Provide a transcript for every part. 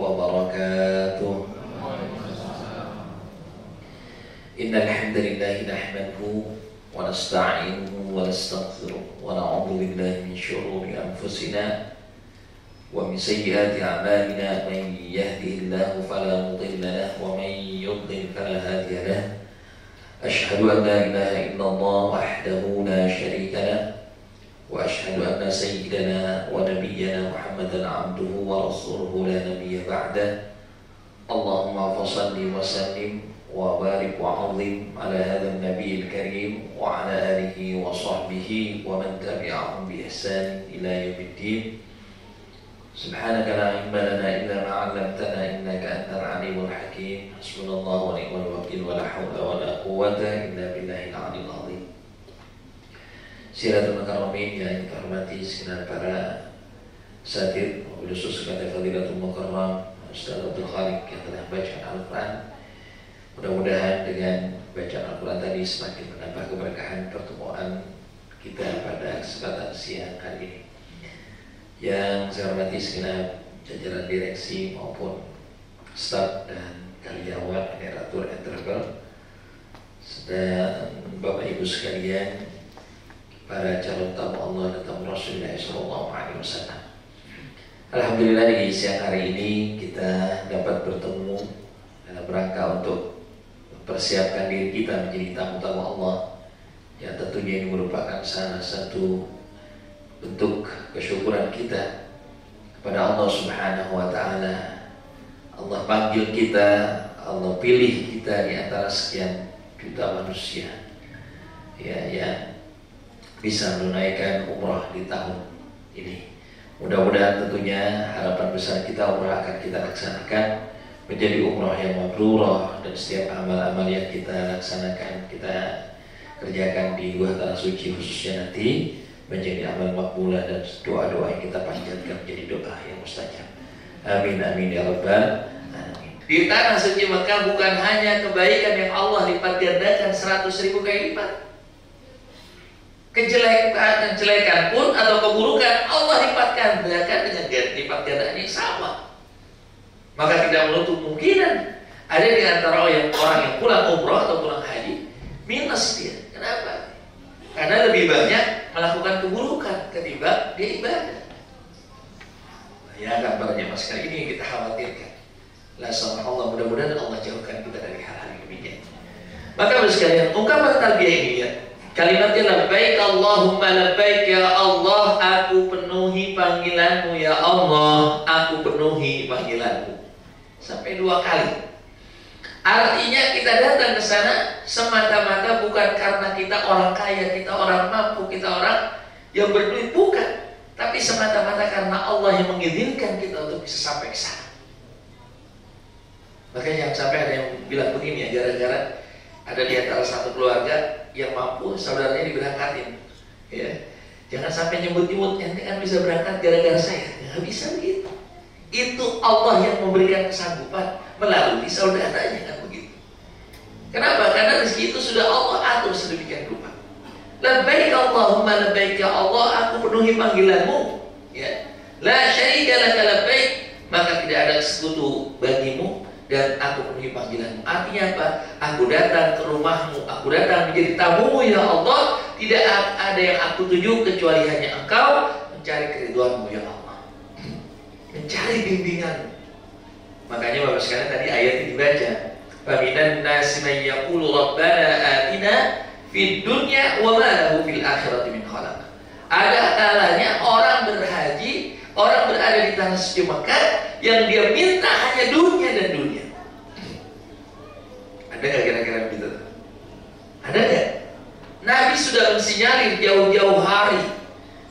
وبركاته. إن الحمد لله نحمده ونستعينه ونستغفره ونعوذ بالله من شرور أنفسنا ومن سيئات أعمالنا. من يهده الله فلا مضل له ومن يضلل فلا هادي له. أشهد أن لا إله إلا الله وحده لا شريك له وأشهد أن سيدنا ونبينا محمدا عبده ورسوله لا نبي بعده. اللهم فصل وسلم وبارك وعظم على هذا النبي الكريم وعلى آله وصحبه ومن تبعهم بإحسان إلى يوم الدين. سبحانك لا علم لنا إلا ما علمتنا إنك أنت العليم الحكيم. حسبنا الله ونعم الوكيل ولا حول ولا قوة إلا بالله العلي العظيم. Siratul Mukarramin yang dihormati segenap para satid, khusus kepada Fadilatul Mukarram Ustaz Abdul Khaliq yang telah baca Al-Quran. Mudah-mudahan dengan bacaan Al-Quran tadi semakin menambah keberkahan pertemuan kita pada kesempatan siang hari ini. Yang saya hormati segenap jajaran direksi maupun staf dan karyawan Generator Entrepreneur dan Bapak Ibu sekalian, para calon tamu Allah dan tamu Rasulullah SAW. Alhamdulillah di siang hari ini kita dapat bertemu dalam rangka untuk mempersiapkan diri kita menjadi tamu-tamu Allah, yang tentunya ini merupakan salah satu bentuk kesyukuran kita kepada Allah Subhanahu wa Ta'ala. Allah panggil kita, Allah pilih kita di antara sekian juta manusia yang bisa menunaikan umrah di tahun ini. Mudah-mudahan tentunya harapan besar kita umrah akan kita laksanakan menjadi umrah yang mabrurah, dan setiap amal-amal yang kita laksanakan, kita kerjakan di dua tanah suci khususnya nanti menjadi amal makbulah, dan doa-doa yang kita panjatkan menjadi doa yang mustajab. Amin amin ya rabbal alamin. Di tanah suci Mekah bukan hanya kebaikan yang Allah lipat gandakan 100.000 kali lipat. Kejelekan pun atau keburukan Allah lipat gandakan dengan lipat gandaan yang sama. Maka tidak menutup kemungkinan ada di antara orang yang pulang umrah atau pulang haji minus dia. Kenapa? Karena lebih banyak melakukan keburukan ketimbang dia ibadah. Ya, gambarnya mas kali ini yang kita khawatirkan. La sama Allah, mudah-mudahan Allah jauhkan kita dari hal-hal yang demikian. Maka sekalian, ungkapan talbiyah ini ya, kalimatnya labbaik Allahumma labbaik, ya Allah aku penuhi panggilanmu, ya Allah aku penuhi panggilanmu, sampai 2 kali. Artinya kita datang ke sana semata-mata bukan karena kita orang kaya, kita orang mampu, kita orang yang berduit, bukan, tapi semata-mata karena Allah yang mengizinkan kita untuk bisa sampai ke sana. Makanya yang sampai ada yang bilang begini ya, gara-gara ada di antara satu keluarga yang mampu, saudaranya diberangkatin, ya. Jangan sampai nyebut-nyebut, ente kan bisa berangkat gara-gara saya. Nggak bisa begitu. Itu Allah yang memberikan kesanggupan melalui saudaranya, kan begitu. Kenapa? Karena rezeki itu sudah Allah atur sedemikian rupa. Labbaik Allahumma labbaik, ya Allah aku penuhi panggilanmu, ya. La syarika laka labbaik, maka tidak ada sekutu bagimu dan aku penuhi panggilanmu. Artinya apa? Aku datang ke rumahmu, aku datang menjadi tamumu, ya Allah. Tidak ada yang aku tuju kecuali hanya Engkau, mencari keridhaanmu, ya Allah, mencari bimbinganmu. Makanya Bapak sekalian tadi ayat ini dibaca, faminan nasi may yaqulu rabbana atina fid dunya wa ma lahu fil akhirati min khalaq. Ada kalanya orang berhaji, orang berada di tanah suci Mekah yang dia minta hanya dunia dan dunia. Ada nggak kira-kira begitu? Ada nggak? Nabi sudah mensinyalir jauh-jauh hari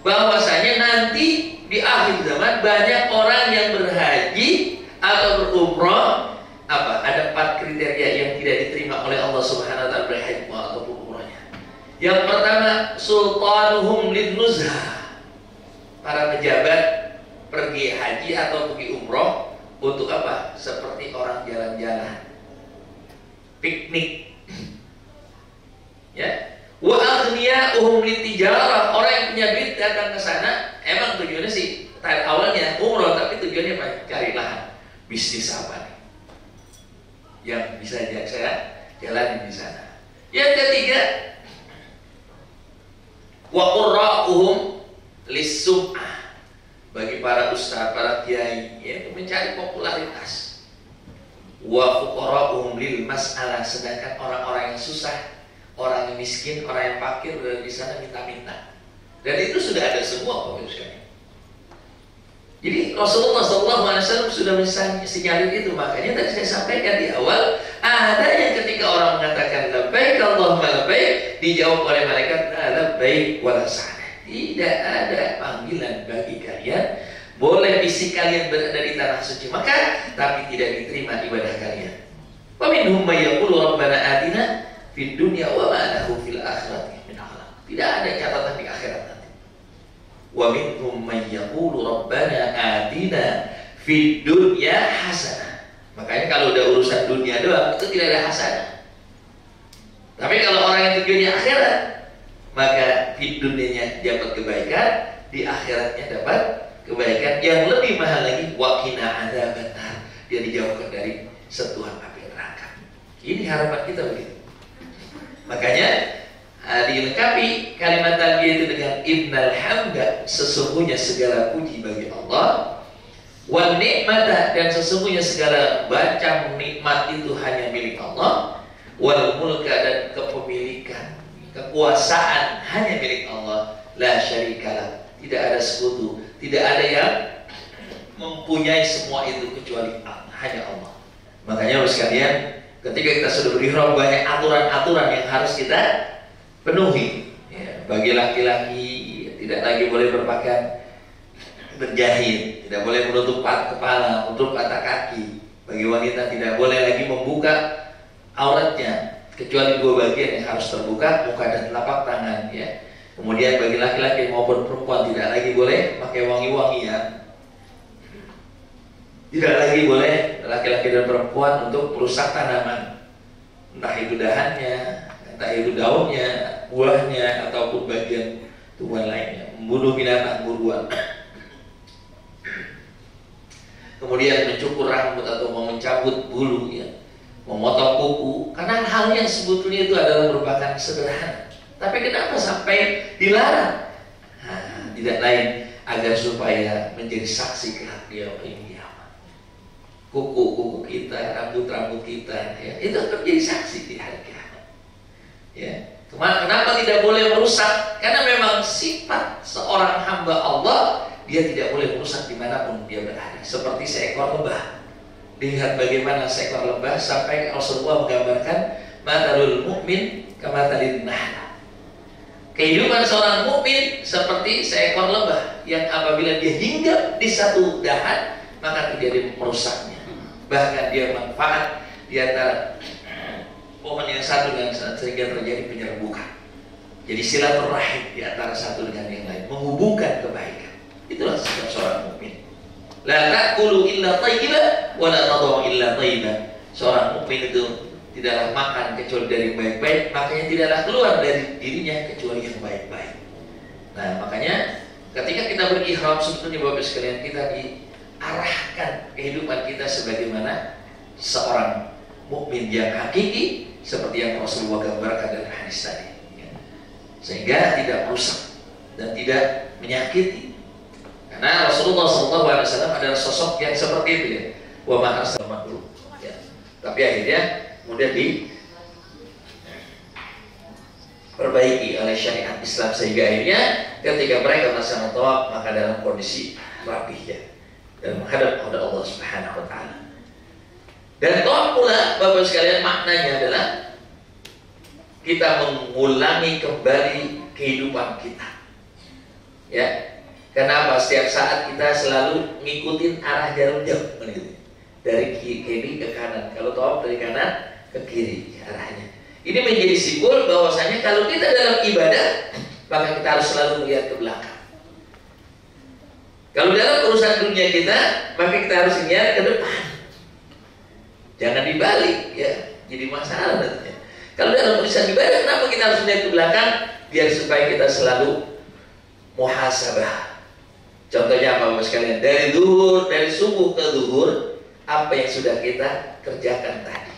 bahwasanya nanti di akhir zaman banyak orang yang berhaji atau berumrah. Apa? Ada 4 kriteria yang tidak diterima oleh Allah Subhanahu wa Ta'ala berhaji ataupun umrahnya. Yang pertama, sultanuhum lin nuzha. Para pejabat pergi haji atau pergi umrah untuk apa? Seperti orang jalan-jalan, piknik, ya. Wa aghniya'uhum litijarah, orang yang punya duit datang ke sana, emang tujuannya sih awalnya umrah, tapi tujuannya apa? Cari lahan, bisnis apa nih yang bisa saya jalani di sana. Yang ketiga, wa qurra'uhum lis-sum'ah, bagi para ustaz, para kiai, yaitu mencari popularitas. Wa fuqara'uhum lil mas'alah, sedangkan orang-orang yang susah, orang yang miskin, orang yang fakir di sana minta-minta. Dan itu sudah ada semua Bapak Ibu sekalian. Jadi Rasulullah SAW sudah mensinyalir itu. Makanya tadi saya sampaikan di awal, ada yang ketika orang mengatakan labbaik Allahumma labbaik, dijawab oleh malaikat labbaik wala sa'daik. Tidak ada panggilan bagi kalian. Boleh fisik kalian berada di tanah suci Makkah, tapi tidak diterima ibadah kalian. Wa minhum may yaqulu rabbana atina fid dunya wa ma lahu fil akhirati min khalaq. Tidak ada catatan di akhirat nanti. Wa minhum may yaqulu rabbana atina fid dunya hasanah. Makanya kalau udah urusan dunia doang itu tidak ada hasanah. Tapi kalau orang yang tujuannya akhirat, maka di dunianya dapat kebaikan, di akhiratnya dapat kebaikan yang lebih mahal lagi, waqina adzabannar, dia dijauhkan dari sentuhan api neraka. Ini harapan kita begitu. Makanya dilengkapi kalimat talbiyah itu dengan innal hamda, sesungguhnya segala puji bagi Allah, wan nikmata, dan sesungguhnya segala macam nikmat itu hanya milik Allah, wal mulka, dan kepemilikan, kekuasaan hanya milik Allah, la syarikalah, tidak ada sekutu, tidak ada yang mempunyai semua itu kecuali hanya Allah. Makanya sekalian, ketika kita sudah berihram, banyak aturan-aturan yang harus kita penuhi. Ya, bagi laki-laki tidak lagi boleh berpakaian berjahit, tidak boleh menutup kepala, menutup mata kaki. Bagi wanita tidak boleh lagi membuka auratnya kecuali dua bagian yang harus terbuka, muka dan telapak tangan. Ya. Kemudian bagi laki-laki maupun perempuan tidak lagi boleh pakai wangi-wangian. Tidak lagi boleh laki-laki dan perempuan untuk merusak tanaman, entah itu dahannya, entah itu daunnya, buahnya, ataupun bagian tumbuhan lainnya, membunuh binatang buruan. Kemudian mencukur rambut atau mencabut bulu, ya, memotong kuku, karena hal yang sebetulnya itu adalah merupakan sederhana. Tapi kenapa sampai dilarang? Nah, tidak lain agar supaya menjadi saksi kelak dia ini. Kuku-kuku kita, rambut-rambut kita, ya, itu akan menjadi saksi di hari kiamat. Ya. Kenapa tidak boleh merusak? Karena memang sifat seorang hamba Allah, dia tidak boleh merusak dimanapun dia berada. Seperti seekor lebah. Lihat bagaimana seekor lebah, sampai Rasulullah menggambarkan matalul mukmin kamatalin nahla. Kehidupan seorang mukmin seperti seekor lebah yang apabila dia hinggap di satu dahan, maka tidak ada merusaknya. Bahkan dia manfaat di antara pohon yang satu dengan satu, sehingga terjadi penyerbukan. Jadi silaturahim di antara satu dengan yang lain, menghubungkan kebaikan. Itulah sifat seorang mukmin. La ta'kulu illa thayyiban wa la tadau illa thayyiban. Seorang mukmin itu tidaklah makan kecuali dari yang baik-baik, makanya tidaklah keluar dari dirinya kecuali yang baik-baik. Nah, makanya ketika kita berihram, sebetulnya Bapak sekalian, kita diarahkan kehidupan kita sebagaimana seorang mukmin yang hakiki, seperti yang Rasulullah gambarkan dalam hadis tadi, ya. Sehingga tidak merusak dan tidak menyakiti. Karena Rasulullah SAW adalah sosok yang seperti itu, ya. Wa ma arsalna dulu, ya. Tapi akhirnya kemudian diperbaiki oleh syariat Islam, sehingga akhirnya ketika mereka melaksanakan tawaf, maka dalam kondisi rapih, ya, dan menghadap kepada Allah Subhanahu wa taala. Dan tawaf pula Bapak sekalian maknanya adalah kita mengulangi kembali kehidupan kita. Ya. Kenapa? Setiap saat kita selalu ngikutin arah jarum jam, dari kiri ke kanan. Kalau tawaf dari kanan ke kiri arahnya. Ini menjadi simbol bahwasanya kalau kita dalam ibadah, maka kita harus selalu melihat ke belakang. Kalau dalam urusan dunia kita, maka kita harus lihat ke depan. Jangan dibalik, ya, jadi masalah nantinya. Kalau dalam urusan ibadah, kenapa kita harus melihat ke belakang? Biar supaya kita selalu muhasabah. Contohnya apa Bapak sekalian? Dari subuh ke zuhur, apa yang sudah kita kerjakan tadi.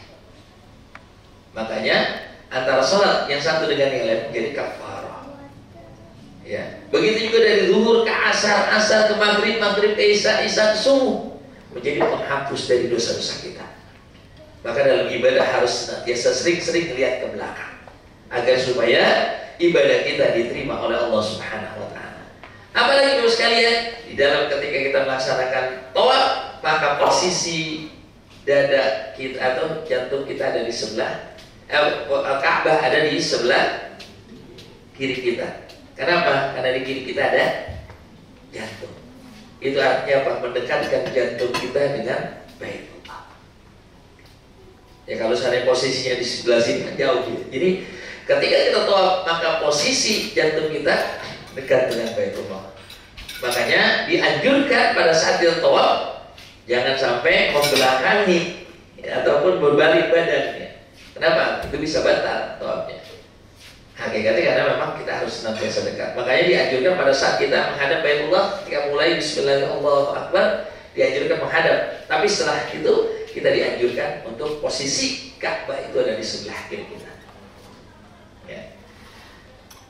Makanya antara sholat yang satu dengan yang lain menjadi kafarah. Ya, begitu juga dari zuhur ke asar, asar ke maghrib, maghrib ke isya, isya ke subuh, menjadi penghapus dari dosa-dosa kita. Maka dalam ibadah harus senantiasa sering-sering melihat ke belakang, agar supaya ibadah kita diterima oleh Allah Subhanahu wa Ta'ala. Apalagi Bapak sekalian, di dalam ketika kita melaksanakan tawaf, maka posisi dada kita atau jantung kita ada di sebelah Ka'bah, ada di sebelah kiri kita. Kenapa? Karena di kiri kita ada jantung. Itu artinya apa? Mendekatkan jantung kita dengan Baitullah. Ya, kalau seandainya posisinya di sebelah sini kan jauh gitu. Jadi ketika kita tawaf, maka posisi jantung kita dekat dengan Baitullah. Makanya dianjurkan pada saat kita tawaf jangan sampai membelakangi ya, ataupun berbalik badan. Ya. Kenapa? Itu bisa batal tawafnya. Hakikatnya karena memang kita harus senantiasa dekat. Makanya dianjurkan pada saat kita menghadap Baitullah, ketika mulai Bismillahirrahmanirrahim, dianjurkan menghadap. Tapi setelah itu kita dianjurkan untuk posisi Ka'bah itu ada di sebelah kiri kita. Ya.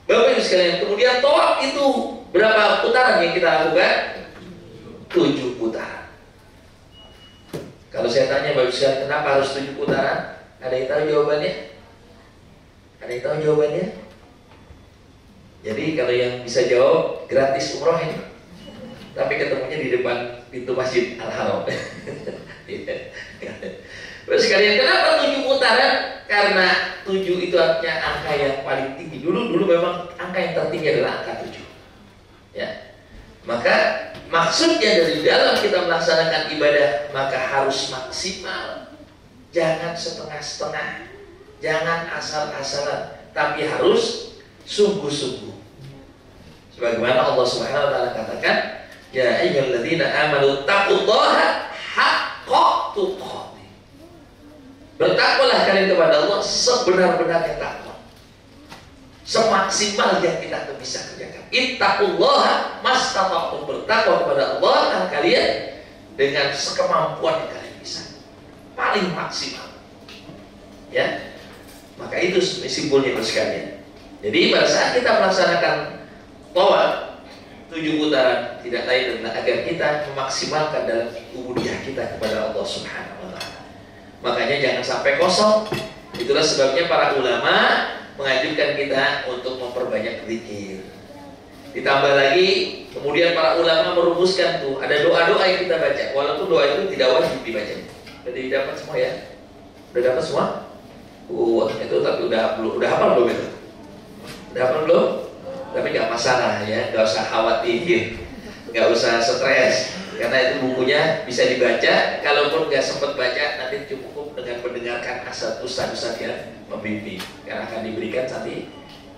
Bapak Ibu sekalian, kemudian tawaf itu berapa putaran yang kita lakukan? 7 putaran. Kalau saya tanya Bapak Ibu sekalian, kenapa harus 7 putaran? Ada yang tahu jawabannya? Ada yang tahu jawabannya? Jadi kalau yang bisa jawab gratis umroh ini. Tapi ketemunya di depan pintu Masjid Al-Haram. Bapak sekalian, kenapa 7 putaran? Karena 7 itu artinya angka yang paling tinggi. Dulu memang angka yang tertinggi adalah angka 7. Ya. Maka maksudnya dari dalam kita melaksanakan ibadah maka harus maksimal. Jangan setengah-setengah, jangan asal-asalan, tapi harus sungguh-sungguh. Sebagaimana Allah Subhanahu wa Ta'ala katakan, ya ayyuhalladzina amanu taqullaha haqqa tuqatih. Bertakwalah kalian kepada Allah sebenar-benarnya takwa, semaksimal yang kita bisa kerjakan. Ittaqullaha mastata'tum, bertakwa kepada Allah kalian dengan sekemampuan yang kalian bisa, paling maksimal. Ya, maka itu simbolnya sekalian. Jadi pada saat kita melaksanakan tawaf 7 putaran, tidak lain adalah agar kita memaksimalkan dalam ubudiyah kita kepada Allah Subhanahu wa Ta'ala. Makanya jangan sampai kosong. Itulah sebabnya para ulama menganjurkan kita untuk memperbanyak zikir. Ditambah lagi, kemudian para ulama merumuskan tuh ada doa-doa yang kita baca, walaupun doa itu tidak wajib dibaca. Jadi dapat semua ya? Udah dapat semua? Itu tapi udah hafal belum itu? Udah hafal belum? Tapi nggak masalah ya, nggak usah khawatir, nggak usah stres, karena itu bukunya bisa dibaca. Kalaupun nggak sempat baca, nanti cukup dengan mendengarkan ustaz-ustaz yang membimbing, karena akan diberikan nanti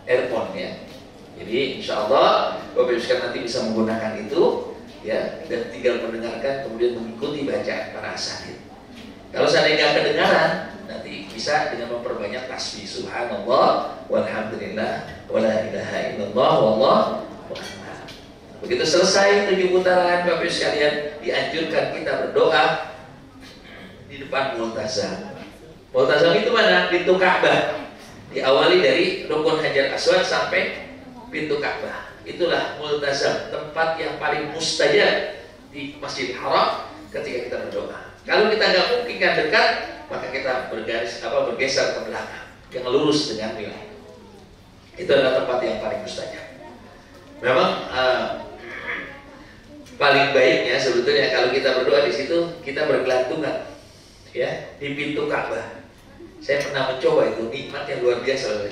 earphone ya. Jadi insya Allah Bapak Ibu sekalian nanti bisa menggunakan itu ya, dan tinggal mendengarkan kemudian mengikuti baca para asatidz. Kalau seandainya nggak kedengaran, nanti bisa dengan memperbanyak tasbih subhanallah walhamdulillah wala ilaha illallah wallahu akbar. Begitu selesai 7 putaran, Bapak Ibu sekalian dianjurkan kita berdoa di depan multazam. Multazam itu mana? Pintu Ka'bah. Diawali dari rukun Hajar Aswad sampai pintu Ka'bah. Itulah multazam, tempat yang paling mustajab di Masjidil Haram ketika kita berdoa. Kalau kita nggak mungkin kan dekat, maka kita bergeser ke belakang yang lurus dengan wilayah. Itu adalah tempat yang paling mustajab. Memang paling baiknya sebetulnya kalau kita berdoa di situ kita bergelantungan ya di pintu Ka'bah. Saya pernah mencoba itu, nikmat yang luar biasa.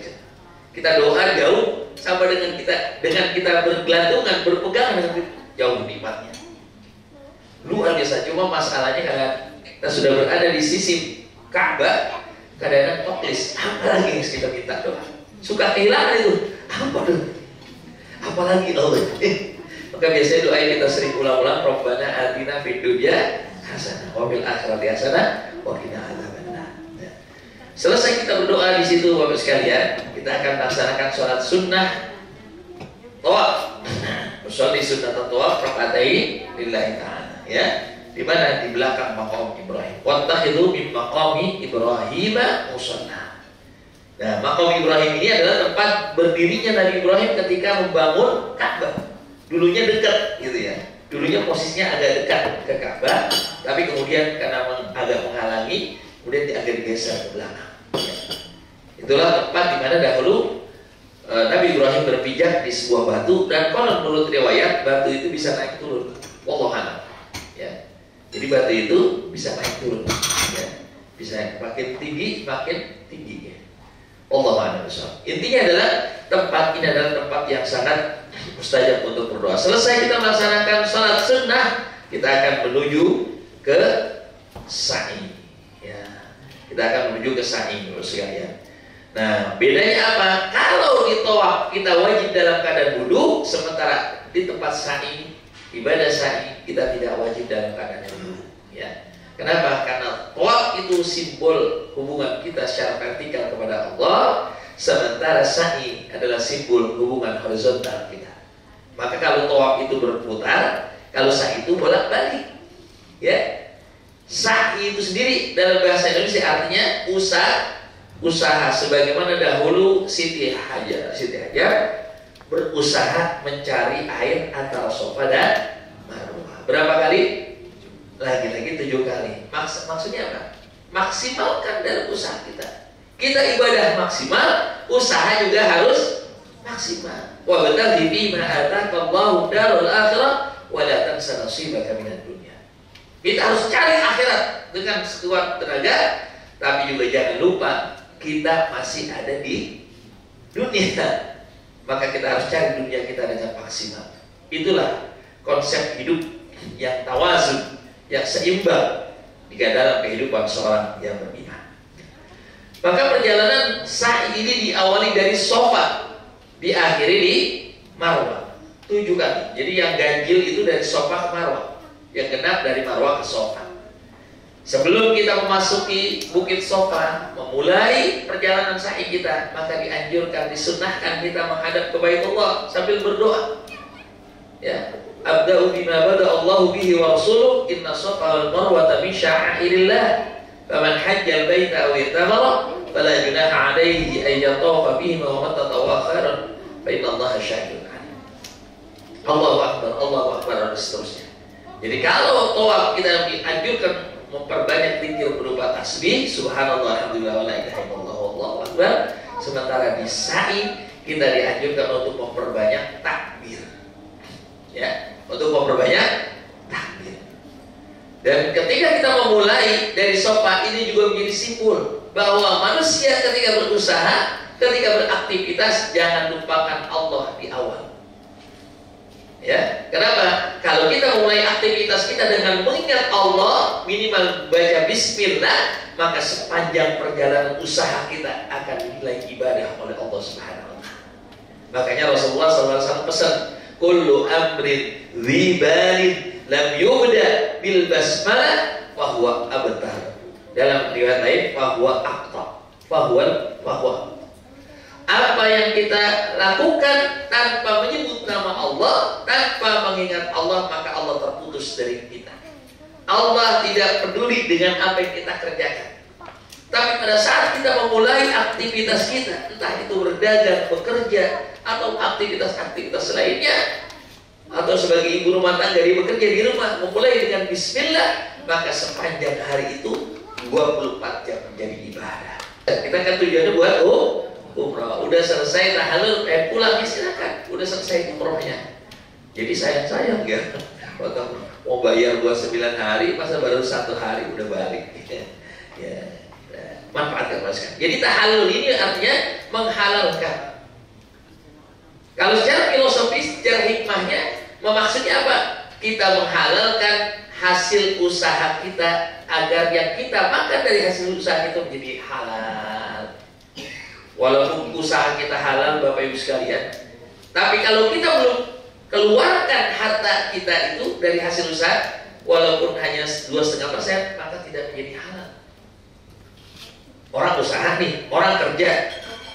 Kita doa jauh sama dengan kita bergelantungan, berpegangan dengan jauh nikmatnya. Luar biasa. Cuma masalahnya karena kita sudah berada di sisi Ka'bah, kadang-kadang toklis, apa lagi yang kita minta doa? Suka kehilangan itu. Apa tuh? Apalagi Allah. Maka biasanya doa yang kita sering ulang-ulang, Rabbana atina fid dunya hasanah wa fil akhirati hasanah wa qina adzabannar. Selesai kita berdoa di situ Bapak sekalian, kita akan laksanakan sholat sunnah tawaf. Sholat sunnah tawaf rakaatain lillahi ta'ala ya. Di mana? Di belakang maqam Ibrahim. Wattakhidhu min maqami Ibrahim musalla. Nah, maqam Ibrahim ini adalah tempat berdirinya Nabi Ibrahim ketika membangun Ka'bah. Dulunya dekat gitu ya. Dulunya posisinya agak dekat ke Ka'bah, tapi kemudian karena agak menghalangi, kemudian agak digeser ke belakang. Ya. Itulah tempat di mana dahulu Nabi Ibrahim berpijak di sebuah batu, dan konon menurut riwayat batu itu bisa naik turun. Wallahu a'lam. Ya. Jadi batu itu bisa naik turun. Ya. Bisa makin tinggi ya. Wallahu a'lam. Intinya adalah tempat ini adalah tempat yang sangat mustajab untuk berdoa. Selesai kita melaksanakan salat sunnah, kita akan menuju ke sa'i. Ya. Kita akan menuju ke sa'i, sekalian. Nah, bedanya apa? Kalau di tawaf kita wajib dalam keadaan wudu, sementara di tempat sa'i, ibadah sa'i, kita tidak wajib dalam keadaan wudu. Ya. Kenapa? Karena tawaf itu simbol hubungan kita secara vertikal kepada Allah, sementara sa'i adalah simbol hubungan horizontal kita. Maka kalau tawaf itu berputar, kalau sa'i itu bolak-balik. Ya. Sa'i itu sendiri dalam bahasa Indonesia artinya usaha sebagaimana dahulu Siti Hajar berusaha mencari air antara Safa dan Marwah. Berapa kali? Lagi-lagi 7 kali. Maksudnya apa? Maksimalkan dalam usaha kita. Kita ibadah maksimal, usaha juga harus maksimal. Wa bataghi bima ataka Allahu darul akhirah wa la tansa nasibaka minad dunya. Kita harus cari akhirat dengan sekuat tenaga, tapi juga jangan lupa kita masih ada di dunia, maka kita harus cari dunia kita dengan maksimal. Itulah konsep hidup yang tawazun, yang seimbang di dalam kehidupan seorang yang beriman. Maka perjalanan sa'i ini diawali dari Safa, diakhiri di Marwah 7 kali. Jadi yang ganjil itu dari Safa ke Marwah, yang genap dari Marwah ke Safa. Sebelum kita memasuki Bukit Safa, memulai perjalanan sa'i kita, maka dianjurkan, disunnahkan kita menghadap ke Baitullah sambil berdoa. Ya, abda'u bima bada Allahu bihi wa rasuluh, inna Safa wal Marwata min sya'airillah, faman hajjal baita aw i'tamara fala junaha 'alaihi ay yatawafa bihima wa man tatawwa khairan fa inna Allaha syahidun 'alim. Allahu akbar dan seterusnya. Jadi kalau tawaf kita dianjurkan memperbanyak zikir berupa tasbih, subhanallah, alhamdulillah, la ilaha illallah, wallahu akbar. Sementara di sa'i kita dianjurkan untuk memperbanyak takbir. Ya, untuk memperbanyak takbir. Dan ketika kita memulai dari Safa, ini juga menjadi simbol bahwa manusia ketika berusaha, ketika beraktivitas, jangan lupakan Allah di awal. Ya, kenapa? Kalau kita mulai aktivitas kita dengan mengingat Allah, minimal baca bismillah, maka sepanjang perjalanan usaha kita akan dinilai ibadah oleh Allah Subhanahu wa taala. Makanya Rasulullah SAW pesan, kullu amrin dzibalin lam yubda bil basmalah fa huwa abtar. Dalam riwayat lain fa huwa aqta. Fa huwa apa yang kita lakukan tanpa menyebut nama Allah, tanpa mengingat Allah, maka Allah terputus dari kita. Allah tidak peduli dengan apa yang kita kerjakan. Tapi pada saat kita memulai aktivitas kita, entah itu berdagang, bekerja, atau aktivitas-aktivitas lainnya, atau sebagai ibu rumah tangga dia bekerja di rumah, memulai dengan bismillah, maka sepanjang hari itu 24 jam menjadi ibadah. Kita kan tujuannya buat umrah. Udah selesai tahallul, pulang ya silakan. Udah selesai umrohnya. Jadi sayang ya. Waktu mau bayar buat 9 hari, masa baru 1 hari udah balik. Ya, manfaatkan sekali. Jadi tahallul ini artinya menghalalkan. Kalau secara filosofis, secara hikmahnya, maksudnya apa? Kita menghalalkan hasil usaha kita agar yang kita makan dari hasil usaha itu menjadi halal. Walaupun usaha kita halal, Bapak Ibu sekalian, tapi kalau kita belum keluarkan harta kita itu dari hasil usaha, walaupun hanya 2,5%, maka tidak menjadi halal. Orang usaha nih, orang kerja,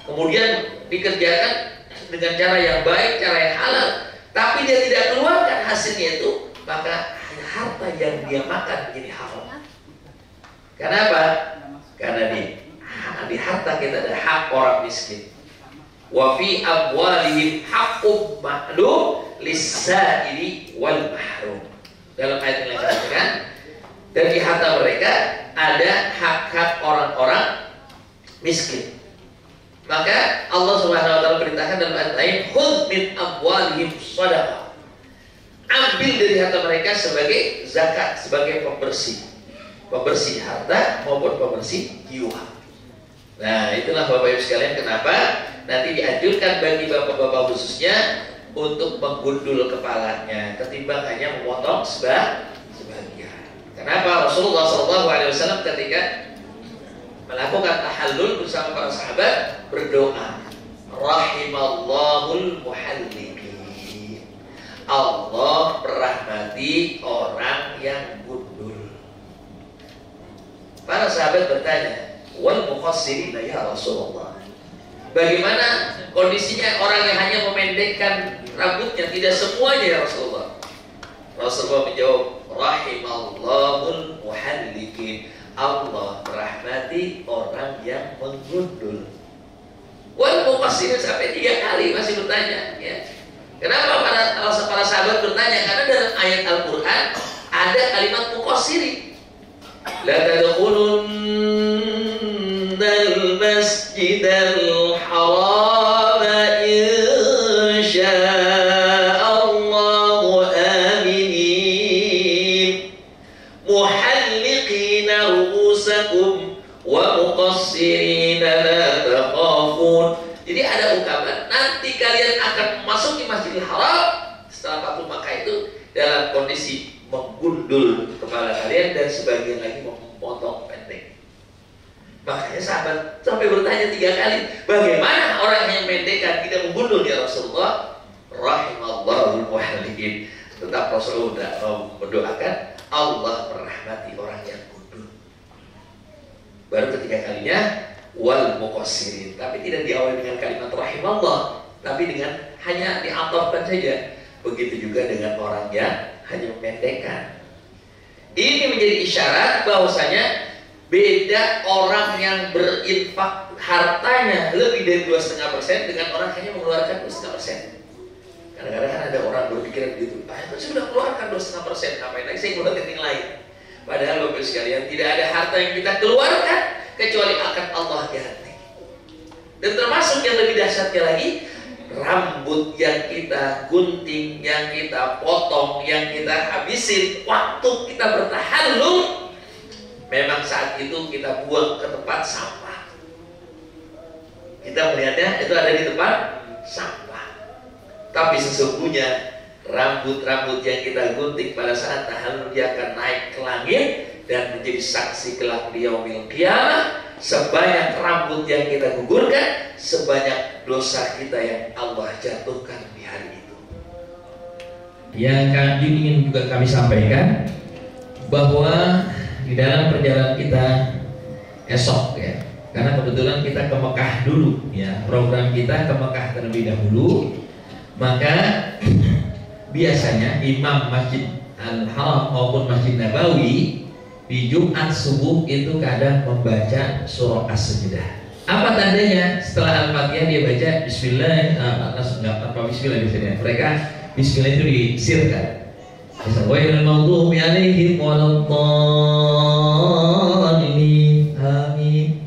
kemudian dikerjakan dengan cara yang baik, cara yang halal, tapi dia tidak keluarkan hasilnya itu, maka harta yang dia makan menjadi haram. Kenapa? Karena di harta kita ada hak orang miskin. Wa fi amwalihim haqqun ma'lum lis-sa'ili wal mahrum. Dalam ayat yang lain dikatakan, dan di harta mereka ada hak-hak orang-orang miskin. Maka Allah Subhanahu wa taala perintahkan dalam ayat lain, khudh min amwalihim shadaqah. Ambil dari harta mereka sebagai zakat, sebagai pembersih harta maupun pembersih jiwa. Nah, itulah Bapak Ibu sekalian kenapa nanti dianjurkan bagi bapak-bapak khususnya untuk menggundul kepalanya ketimbang hanya memotong sebagian. Kenapa? Rasulullah SAW ketika melakukan tahallul bersama para sahabat berdoa, rahimallahul muhalliqin. Allah merahmati orang yang gundul. Para sahabat bertanya, wal muqassirin ya Rasulullah, bagaimana kondisinya orang yang hanya memendekkan rambutnya, tidak semuanya ya Rasulullah? Rasulullah menjawab, rahimallahul muhalliqin. Allah merahmati orang yang menggundul. Wal muqassirin sampai 3 kali masih bertanya, ya. Kenapa para sahabat bertanya? Karena dalam ayat Al-Quran ada kalimat muqassirin. La tadkhulunnal masjidal haram insya'allahu aminin muhalliqina ru'usakum wa muqassirina la takhafun. Jadi ada ungkapan nanti kalian akan memasuki Masjidil Haram setelah Fathul Makkah itu dalam kondisi menggundul kepala kalian dan sebagian lagi memotong pendek. Makanya sahabat sampai bertanya 3 kali, bagaimana orang yang pendekkan tidak menggundul ya Rasulullah? Rahimallahul muhalliqin. Tetap Rasulullah mendoakan Allah merahmati orang yang gundul. Baru ketiga kalinya wal muqassirin, tapi tidak diawali dengan kalimat rahimallah, tapi dengan hanya diatofkan saja. Begitu juga dengan orang yang hanya memendekkan. Ini menjadi isyarat bahwasanya beda orang yang berinfak hartanya lebih dari 2,5% dengan orang hanya mengeluarkan 2,5%. Kadang-kadang kan ada orang berpikiran begitu, saya sudah keluarkan 2,5%, ngapain lagi saya keluarkan yang lain? Padahal Bapak sekalian, tidak ada harta yang kita keluarkan kecuali akan Allah ganti. Dan termasuk yang lebih dahsyatnya lagi, rambut yang kita gunting, yang kita potong, yang kita habisin waktu kita bertahallul, memang saat itu kita buang ke tempat sampah. Kita melihatnya itu ada di tempat sampah. Tapi sesungguhnya rambut-rambut yang kita gunting pada saat tahallul dia akan naik ke langit dan menjadi saksi kelak di yaumil qiyamah. Sebanyak rambut yang kita gugurkan, sebanyak dosa kita yang Allah jatuhkan di hari itu. Yang kami ingin juga kami sampaikan bahwa di dalam perjalanan kita esok ya, karena kebetulan kita ke Mekah dulu ya, program kita ke Mekah terlebih dahulu, maka biasanya imam Masjid Al-Haram maupun Masjid Nabawi di Jumat subuh itu kadang membaca surah As-Sajdah. Apa tandanya? Setelah Al-Fatihah dia baca Bismillah, tanpa Bismillah biasanya. Mereka Bismillah itu disirkan. Wailul maghdubi alaihim waladdallin. Amin.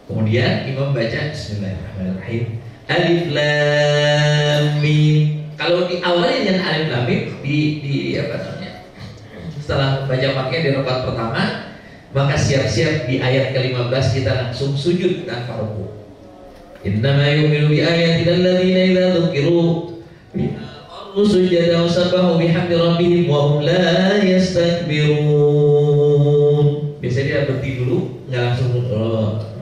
Kemudian imam baca Bismillahirrahmanirrahim. Alif Lam Mim. Kalau diawali dengan Alif Lam Mim di apa namanya? Setelah baca Fatihah di rakaat pertama, maka siap-siap di ayat ke-15 kita langsung sujud tanpa ruku. Innama yu'minu bi ayatina alladziina idza dzukiru biha sujadan wa sabbahu bihamdi rabbihim wa hum la yastakbirun. Biasanya dia berhenti dulu, nggak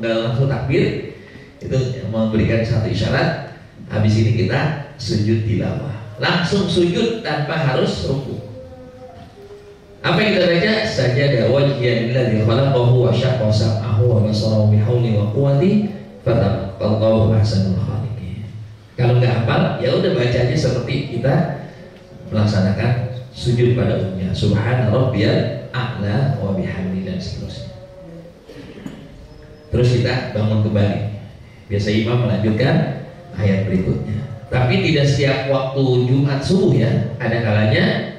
langsung takbir. Itu memberikan satu isyarat. Habis ini kita sujud tilawah. Langsung sujud tanpa harus ruku. Apa yang kita baca? Sajada wajhiya lillazi khalaqahu wa syaqqa sam'ahu wa basarahu bihauli wa quwwati fatabaqallahu ahsanul khaliqin. Kalau nggak hafal, ya udah baca aja seperti kita melaksanakan sujud pada umumnya, subhana rabbiyal a'la wa bihamdihi dan seterusnya. Terus kita bangun kembali. Biasa imam melanjutkan ayat berikutnya. Tapi tidak setiap waktu Jumat subuh ya, ada kalanya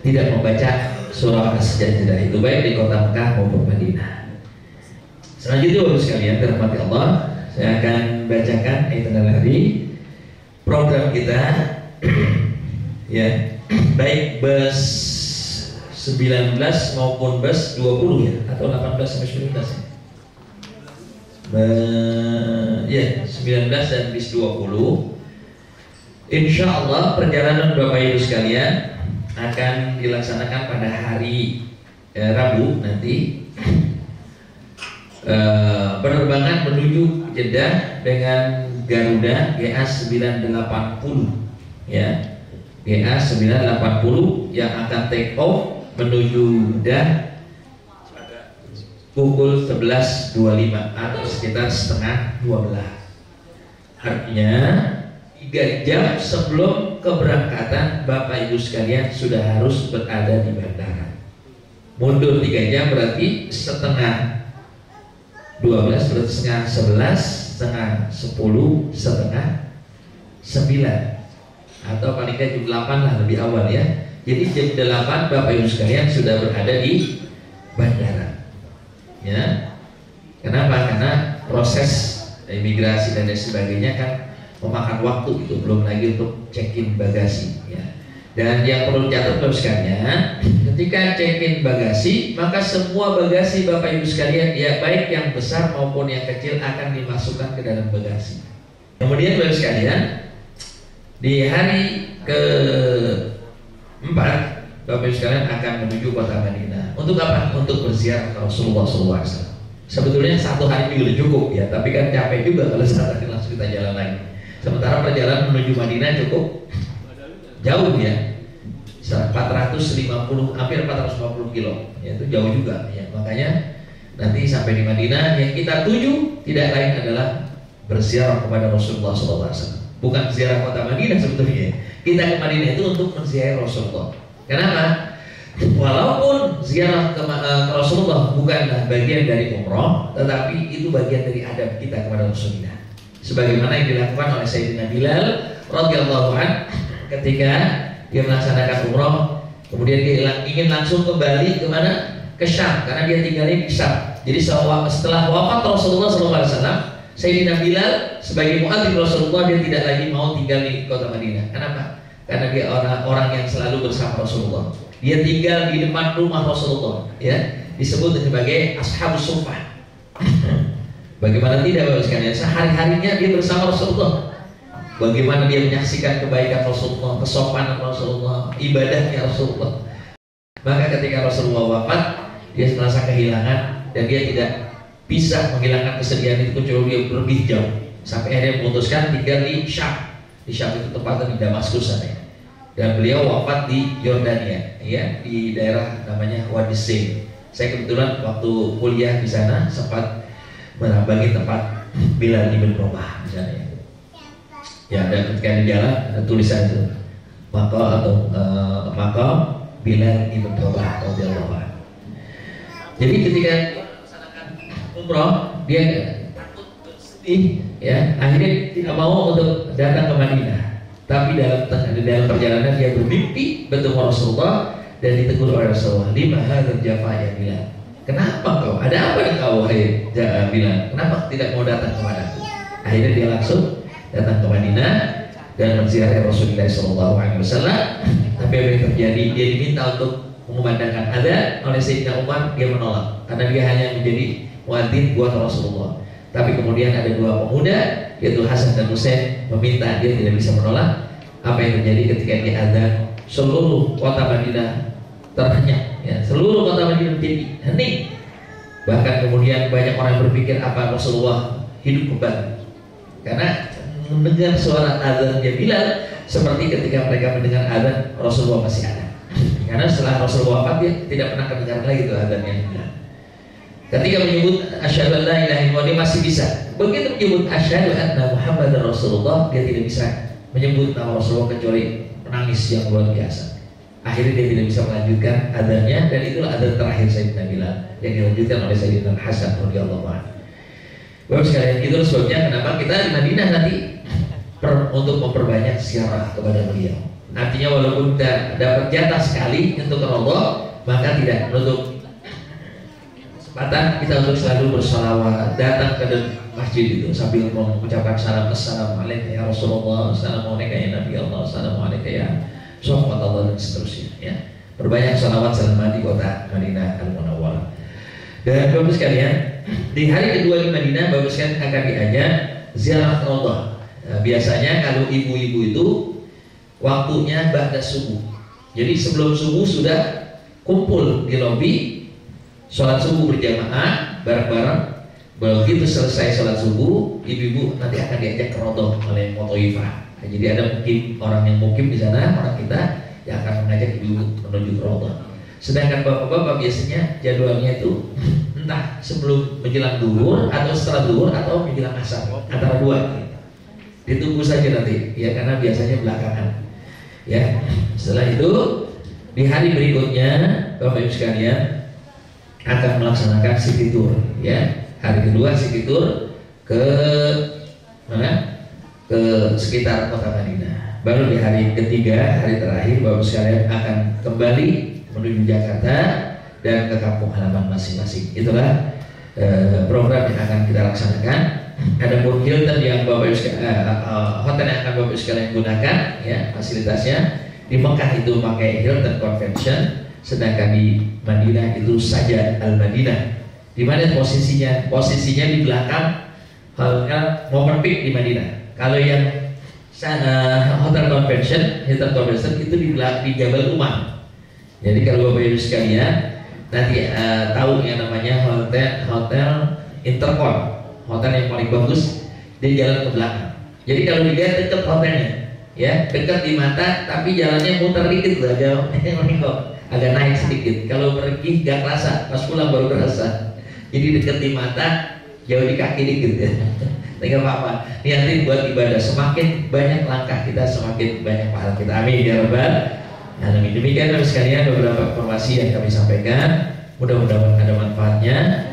tidak membaca surah As-Sajdah itu, baik di kota Mekah maupun Madinah. Selanjutnya Bapak sekalian dirahmati Allah, saya akan bacakan itinerary program kita ya, baik bus 19 maupun bus 20 ya, atau 18 sampai 19 ya. 19 dan bis 20. Insya Allah perjalanan Bapak Ibu sekalian akan dilaksanakan pada hari Rabu nanti. Penerbangan menuju Jeddah dengan Garuda GA 980 ya, GA 980 yang akan take off menuju Jeddah pukul 11.25 atau sekitar setengah 12. Artinya 3 jam sebelum keberangkatan Bapak Ibu sekalian sudah harus berada di bandara. Mundur 3 jam berarti setengah 12, berarti setengah 11, setengah 10, setengah 9, atau paling tidak jam 8 lah, lebih awal ya. Jadi jam 8 Bapak Ibu sekalian sudah berada di bandara ya. Kenapa? Karena proses imigrasi dan lain sebagainya kan memakan waktu, itu belum lagi untuk check-in bagasi ya. Dan yang perlu dicatat Bapak sekalian, ketika check-in bagasi, maka semua bagasi Bapak Ibu sekalian ya, baik yang besar maupun yang kecil akan dimasukkan ke dalam bagasi. Kemudian Bapak sekalian, di hari ke-4 Bapak Ibu sekalian akan menuju kota Madinah. Untuk apa? Untuk berziarah ke Rasulullah SAW. Sebetulnya 1 hari juga cukup ya, tapi kan capek juga kalau saat ini langsung kita jalan lagi. Sementara perjalanan menuju Madinah cukup jauh ya, 450, hampir 450 kilo ya, itu jauh juga ya. Makanya nanti sampai di Madinah yang kita tuju tidak lain adalah berziarah kepada Rasulullah SAW. Bukan ziarah kota Madinah sebetulnya. Kita ke Madinah itu untuk menziarahi Rasulullah. Kenapa? Walaupun ziarah ke Rasulullah bukanlah bagian dari umroh, tetapi itu bagian dari adab kita kepada Rasulullah. Sebagaimana yang dilakukan oleh Sayyidina Bilal radhiyallahu anhu ketika dia melaksanakan umroh, kemudian dia ingin langsung kembali ke mana? Ke Syam, karena dia tinggalnya di Syam. Jadi setelah wafat Rasulullah SAW, Sayyidina Bilal sebagai muadzin Rasulullah, dia tidak lagi mau tinggal di kota Madinah. Kenapa? Karena dia orang yang selalu bersama Rasulullah. Dia tinggal di depan rumah Rasulullah, ya, disebut sebagai Ashabus Suffah. Bagaimana tidak Bapak sekalian, sehari-harinya dia bersama Rasulullah. Bagaimana dia menyaksikan kebaikan Rasulullah, kesopanan Rasulullah, ibadahnya Rasulullah. Maka ketika Rasulullah wafat, dia merasa kehilangan dan dia tidak bisa menghilangkan kesedihan itu kecuali dia lebih jauh. Sampai akhirnya memutuskan tinggal di Syam. Di Syam itu tepatnya di Damaskus sana. Dan beliau wafat di Yordania, ya, di daerah namanya Wadi Sin. Saya kebetulan waktu kuliah di sana sempat menambangi tempat Bilal ibn Rabah di sana. Ya, dan ketika di jalan ada tulisan itu, maka Bilal ibn Rabah radhiyallahu anhu. Jadi ketika melaksanakan umroh, dia takut bersedih, ya, akhirnya tidak mau untuk datang ke Madinah. Tapi dalam perjalanan dia bermimpi bertemu Rasulullah dan ditegur oleh Rasulullah, "Lima hadzal jafa ya Bilal?" Kenapa kau? Ada apa yang kau wahai Bilal? Kenapa tidak mau datang kepadaku? Akhirnya dia langsung datang ke Madinah dan menziarahi Rasulullah SAW. Tapi apa yang terjadi? Dia diminta untuk mengumandangkan adzan oleh Sayyidina Umar, dia menolak karena dia hanya menjadi muadzin buat Rasulullah. Tapi kemudian ada 2 pemuda, yaitu Hasan dan Husain, meminta, dia tidak bisa menolak. Apa yang terjadi ketika dia adzan? Seluruh kota Madinah terhenyak, ya, seluruh kota Madinah menjadi hening. Bahkan kemudian banyak orang berpikir apa Rasulullah hidup kembali, karena mendengar suara adzannya Bilal seperti ketika mereka mendengar adzan Rasulullah masih ada. Karena setelah Rasulullah wafat dia tidak pernah mendengar lagi itu adzannya Bilal. Ketika menyebut asyhadu an la ilaha illallah dia masih bisa. Begitu menyebut asyhadu anna Muhammadar Rasulullah, dia tidak bisa menyebut nama Rasulullah kecuali menangis yang luar biasa. Akhirnya dia tidak bisa melanjutkan adzannya, dan itulah adzan terakhir Sayyidina Bilal yang dilanjutkan oleh Sayyidina Hasan radhiyallahu anhu. Bapak sekalian, itu sebabnya kenapa kita di Madinah nanti untuk memperbanyak ziarah kepada beliau. Artinya walaupun tidak dapat jatah sekali untuk Allah, maka tidak menutup kesempatan kita untuk selalu bersalawat, datang ke masjid itu sambil mengucapkan salam, assalamualaikum ya Rasulullah, assalamualaikum ya Nabi Allah, assalamualaikum ya Sofat Allah, dan seterusnya ya. Berbanyak salawat selama di kota Madinah Al-Munawwarah. Dan Bapak sekalian, di hari kedua di Madinah, Bapak sekalian akan diajak ziarah Raudhah. Nah, biasanya kalau ibu-ibu itu waktunya ba'da subuh. Jadi sebelum subuh sudah kumpul di lobi, sholat subuh berjamaah bareng-bareng. Begitu selesai sholat subuh, ibu-ibu nanti akan diajak ke Raudhah oleh Motoifah. Nah, jadi ada mungkin orang yang mukim di sana, orang kita yang akan mengajak ibu menuju ke Raudhah. Sedangkan bapak-bapak biasanya jadwalnya itu entah sebelum menjelang duhur atau setelah duhur atau menjelang asar, antara dua. Ditunggu saja nanti, ya, karena biasanya belakangan. Ya, setelah itu di hari berikutnya Bapak Ibu sekalian akan melaksanakan sikitur. Ya, hari kedua sikitur ke mana? Ke sekitar kota Madinah. Baru di hari ketiga, hari terakhir, Bapak sekalian akan kembali menuju Jakarta dan ke kampung halaman masing-masing. Itulah program yang akan kita laksanakan. Ada pun Hilton yang Bapak Ibu hotel yang akan Bapak Ibu sekalian gunakan, ya, fasilitasnya. Di Mekah itu pakai Hilton Convention, sedangkan di Madinah itu Sajjad Al Madinah. Di mana posisinya? Posisinya di belakang hotel Movenpick di Madinah. Kalau yang hotel convention, Hilton Convention itu di Jabal Umar. Jadi kalau Bapak Ibu sekalian nanti tahu yang namanya hotel Intercon, hotel yang paling bagus, di jalan ke belakang. Jadi kalau dilihat dekat hotelnya, ya, dekat di mata, tapi jalannya muter dikit lah, jauh, agak naik sedikit. Kalau pergi gak kerasa, pas pulang baru kerasa. Jadi dekat di mata, jauh di kaki dikit ya. Tidak apa-apa. Niatin buat ibadah. Semakin banyak langkah kita, semakin banyak pahala kita. Amin ya Rabbal alamin. Demikian sekalian beberapa informasi yang kami sampaikan. Mudah-mudahan ada manfaatnya.